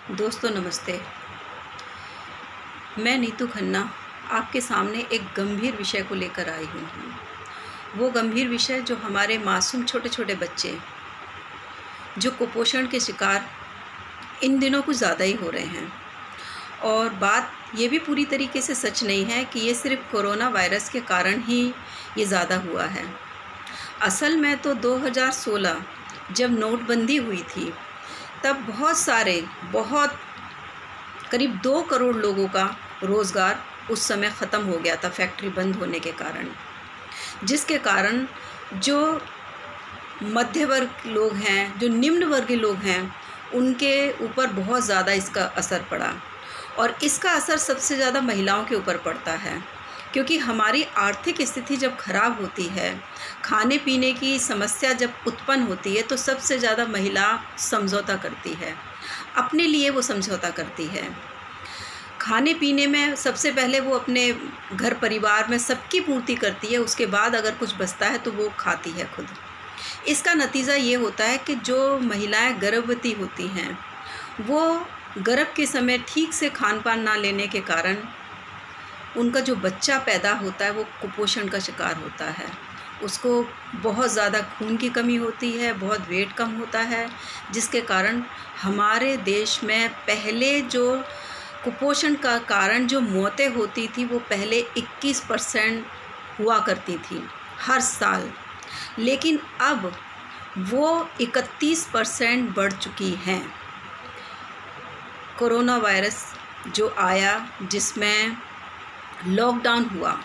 दोस्तों नमस्ते। मैं नीतू खन्ना आपके सामने एक गंभीर विषय को लेकर आई हूँ। वो गंभीर विषय जो हमारे मासूम छोटे छोटे बच्चे जो कुपोषण के शिकार इन दिनों कुछ ज़्यादा ही हो रहे हैं। और बात ये भी पूरी तरीके से सच नहीं है कि ये सिर्फ कोरोना वायरस के कारण ही ये ज़्यादा हुआ है। असल में तो 2016 जब नोटबंदी हुई थी तब बहुत करीब 2 करोड़ लोगों का रोज़गार उस समय ख़त्म हो गया था फैक्ट्री बंद होने के कारण, जिसके कारण जो मध्य वर्ग लोग हैं, जो निम्न वर्गीय लोग हैं, उनके ऊपर बहुत ज़्यादा इसका असर पड़ा। और इसका असर सबसे ज़्यादा महिलाओं के ऊपर पड़ता है, क्योंकि हमारी आर्थिक स्थिति जब खराब होती है, खाने पीने की समस्या जब उत्पन्न होती है, तो सबसे ज़्यादा महिला समझौता करती है, अपने लिए वो समझौता करती है। खाने पीने में सबसे पहले वो अपने घर परिवार में सबकी पूर्ति करती है, उसके बाद अगर कुछ बचता है तो वो खाती है खुद। इसका नतीजा ये होता है कि जो महिलाएं गर्भवती होती हैं, वो गर्भ के समय ठीक से खान पान ना लेने के कारण उनका जो बच्चा पैदा होता है वो कुपोषण का शिकार होता है। उसको बहुत ज़्यादा खून की कमी होती है, बहुत वेट कम होता है, जिसके कारण हमारे देश में पहले जो कुपोषण का कारण जो मौतें होती थी वो पहले 21% हुआ करती थी हर साल, लेकिन अब वो 31% बढ़ चुकी हैं। कोरोना वायरस जो आया, जिसमें लॉकडाउन हुआ,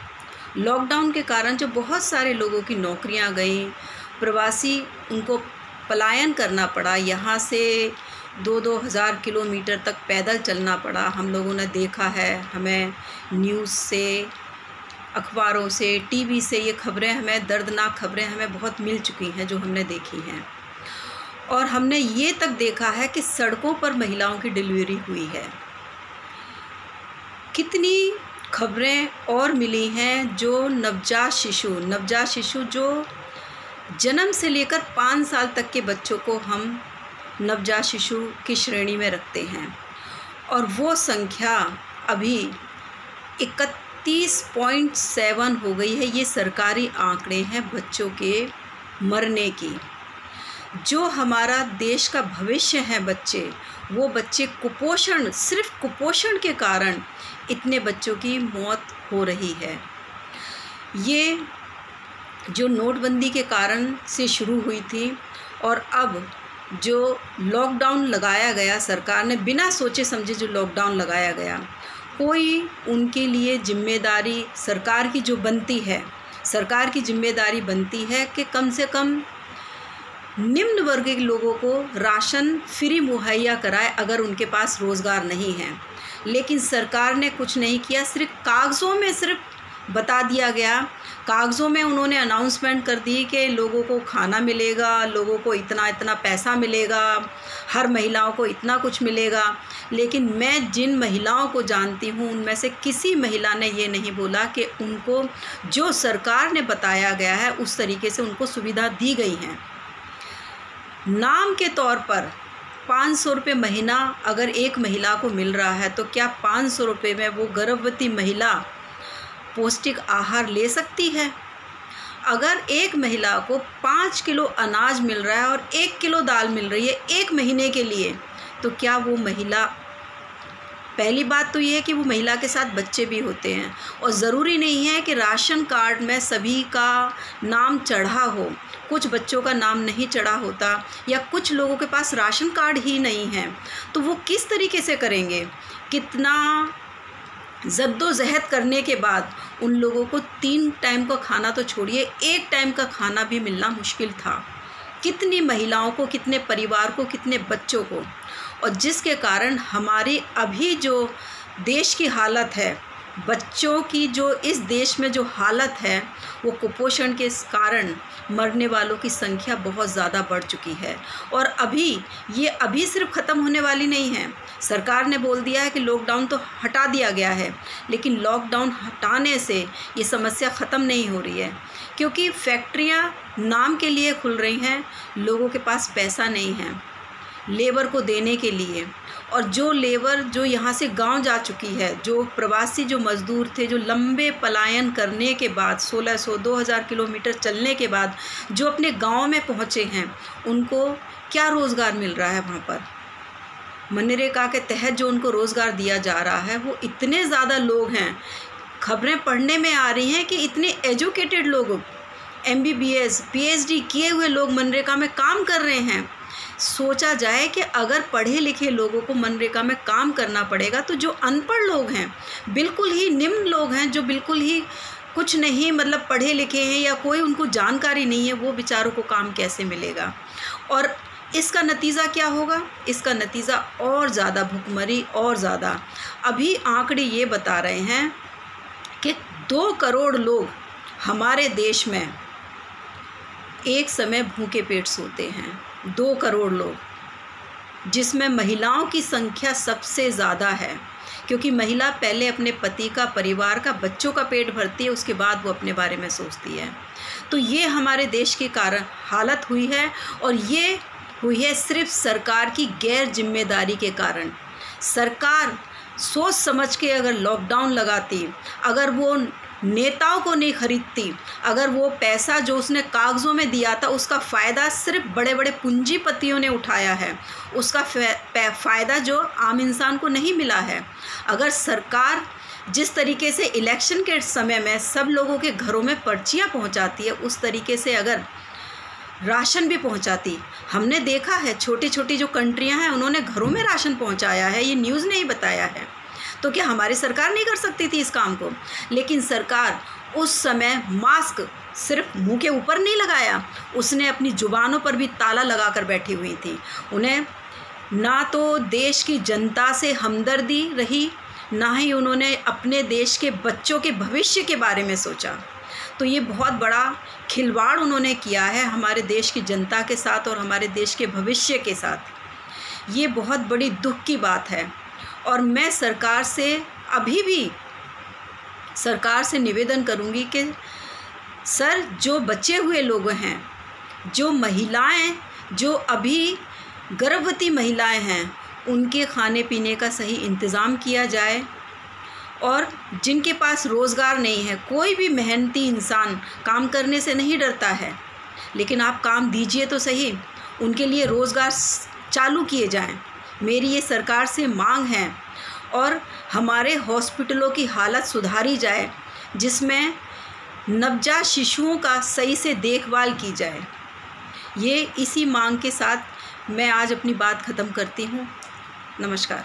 लॉकडाउन के कारण जो बहुत सारे लोगों की नौकरियां गई, प्रवासी उनको पलायन करना पड़ा, यहाँ से 2-2 हज़ार किलोमीटर तक पैदल चलना पड़ा। हम लोगों ने देखा है, हमें न्यूज़ से, अखबारों से, टीवी से ये खबरें, हमें दर्दनाक खबरें हमें बहुत मिल चुकी हैं जो हमने देखी हैं। और हमने ये तक देखा है कि सड़कों पर महिलाओं की डिलीवरी हुई है। कितनी खबरें और मिली हैं जो नवजात शिशु जो जन्म से लेकर 5 साल तक के बच्चों को हम नवजात शिशु की श्रेणी में रखते हैं, और वो संख्या अभी 31.7 हो गई है। ये सरकारी आंकड़े हैं बच्चों के मरने की। जो हमारा देश का भविष्य है बच्चे, वो बच्चे सिर्फ कुपोषण के कारण इतने बच्चों की मौत हो रही है। ये जो नोटबंदी के कारण से शुरू हुई थी, और अब जो लॉकडाउन लगाया गया, सरकार ने बिना सोचे समझे जो लॉकडाउन लगाया गया, कोई उनके लिए जिम्मेदारी सरकार की जो बनती है, सरकार की जिम्मेदारी बनती है कि कम से कम निम्न वर्ग के लोगों को राशन फ्री मुहैया कराए अगर उनके पास रोज़गार नहीं है। लेकिन सरकार ने कुछ नहीं किया, सिर्फ कागज़ों में सिर्फ बता दिया गया। कागज़ों में उन्होंने अनाउंसमेंट कर दी कि लोगों को खाना मिलेगा, लोगों को इतना इतना पैसा मिलेगा, हर महिलाओं को इतना कुछ मिलेगा। लेकिन मैं जिन महिलाओं को जानती हूँ, उनमें से किसी महिला ने ये नहीं बोला कि उनको जो सरकार ने बताया गया है उस तरीके से उनको सुविधा दी गई है। नाम के तौर पर 500 रुपये महीना अगर एक महिला को मिल रहा है, तो क्या 500 रुपये में वो गर्भवती महिला पौष्टिक आहार ले सकती है? अगर एक महिला को 5 किलो अनाज मिल रहा है और 1 किलो दाल मिल रही है 1 महीने के लिए, तो क्या वो महिला, पहली बात तो ये है कि वो महिला के साथ बच्चे भी होते हैं, और ज़रूरी नहीं है कि राशन कार्ड में सभी का नाम चढ़ा हो, कुछ बच्चों का नाम नहीं चढ़ा होता, या कुछ लोगों के पास राशन कार्ड ही नहीं है, तो वो किस तरीके से करेंगे? कितना जद्दोजहद करने के बाद उन लोगों को 3 टाइम का खाना तो छोड़िए, 1 टाइम का खाना भी मिलना मुश्किल था। कितनी महिलाओं को, कितने परिवार को, कितने बच्चों को, और जिसके कारण हमारी अभी जो देश की हालत है, बच्चों की जो इस देश में जो हालत है, वो कुपोषण के कारण मरने वालों की संख्या बहुत ज़्यादा बढ़ चुकी है। और अभी सिर्फ ख़त्म होने वाली नहीं है। सरकार ने बोल दिया है कि लॉकडाउन तो हटा दिया गया है, लेकिन लॉकडाउन हटाने से ये समस्या ख़त्म नहीं हो रही है, क्योंकि फैक्ट्रियाँ नाम के लिए खुल रही हैं, लोगों के पास पैसा नहीं है। लेबर को देने के लिए, और जो लेबर जो यहाँ से गांव जा चुकी है, जो प्रवासी जो मज़दूर थे, जो लंबे पलायन करने के बाद 1600-2000 किलोमीटर चलने के बाद जो अपने गांव में पहुँचे हैं, उनको क्या रोज़गार मिल रहा है वहाँ पर? मनरेगा के तहत जो उनको रोज़गार दिया जा रहा है वो इतने ज़्यादा लोग हैं, खबरें पढ़ने में आ रही हैं कि इतने एजुकेटेड लोग, MBBS PhD किए हुए लोग मनरेगा में काम कर रहे हैं। सोचा जाए कि अगर पढ़े लिखे लोगों को मनरेगा में काम करना पड़ेगा तो जो अनपढ़ लोग हैं, बिल्कुल ही निम्न लोग हैं, जो बिल्कुल ही कुछ नहीं मतलब पढ़े लिखे हैं या कोई उनको जानकारी नहीं है, वो बेचारों को काम कैसे मिलेगा? और इसका नतीजा क्या होगा? इसका नतीजा और ज़्यादा भुखमरी और ज़्यादा। अभी आंकड़े ये बता रहे हैं कि 2 करोड़ लोग हमारे देश में एक समय भूखे पेट सोते हैं। 2 करोड़ लोग, जिसमें महिलाओं की संख्या सबसे ज़्यादा है, क्योंकि महिला पहले अपने पति का, परिवार का, बच्चों का पेट भरती है, उसके बाद वो अपने बारे में सोचती है। तो ये हमारे देश के कारण हालत हुई है, और ये हुई है सिर्फ सरकार की गैर जिम्मेदारी के कारण। सरकार सोच समझ के अगर लॉकडाउन लगाती, अगर वो नेताओं को नहीं खरीदती, अगर वो पैसा जो उसने कागज़ों में दिया था उसका फ़ायदा सिर्फ बड़े बड़े पूंजीपतियों ने उठाया है, उसका फ़ायदा जो आम इंसान को नहीं मिला है। अगर सरकार जिस तरीके से इलेक्शन के समय में सब लोगों के घरों में पर्चियाँ पहुंचाती है, उस तरीके से अगर राशन भी पहुंचाती, हमने देखा है छोटी छोटी जो कंट्रियां हैं उन्होंने घरों में राशन पहुंचाया है, ये न्यूज़ ने ही बताया है। तो क्या हमारी सरकार नहीं कर सकती थी इस काम को? लेकिन सरकार उस समय मास्क सिर्फ मुंह के ऊपर नहीं लगाया, उसने अपनी ज़ुबानों पर भी ताला लगा कर बैठी हुई थी। उन्हें ना तो देश की जनता से हमदर्दी रही, ना ही उन्होंने अपने देश के बच्चों के भविष्य के बारे में सोचा। तो ये बहुत बड़ा खिलवाड़ उन्होंने किया है हमारे देश की जनता के साथ और हमारे देश के भविष्य के साथ। ये बहुत बड़ी दुख की बात है, और मैं सरकार से अभी भी सरकार से निवेदन करूंगी कि सर, जो बचे हुए लोग हैं, जो महिलाएं, जो अभी गर्भवती महिलाएं हैं, उनके खाने पीने का सही इंतज़ाम किया जाए। और जिनके पास रोज़गार नहीं है, कोई भी मेहनती इंसान काम करने से नहीं डरता है, लेकिन आप काम दीजिए तो सही, उनके लिए रोज़गार चालू किए जाएं। मेरी ये सरकार से मांग है। और हमारे हॉस्पिटलों की हालत सुधारी जाए, जिसमें नवजात शिशुओं का सही से देखभाल की जाए। ये इसी मांग के साथ मैं आज अपनी बात ख़त्म करती हूँ। नमस्कार।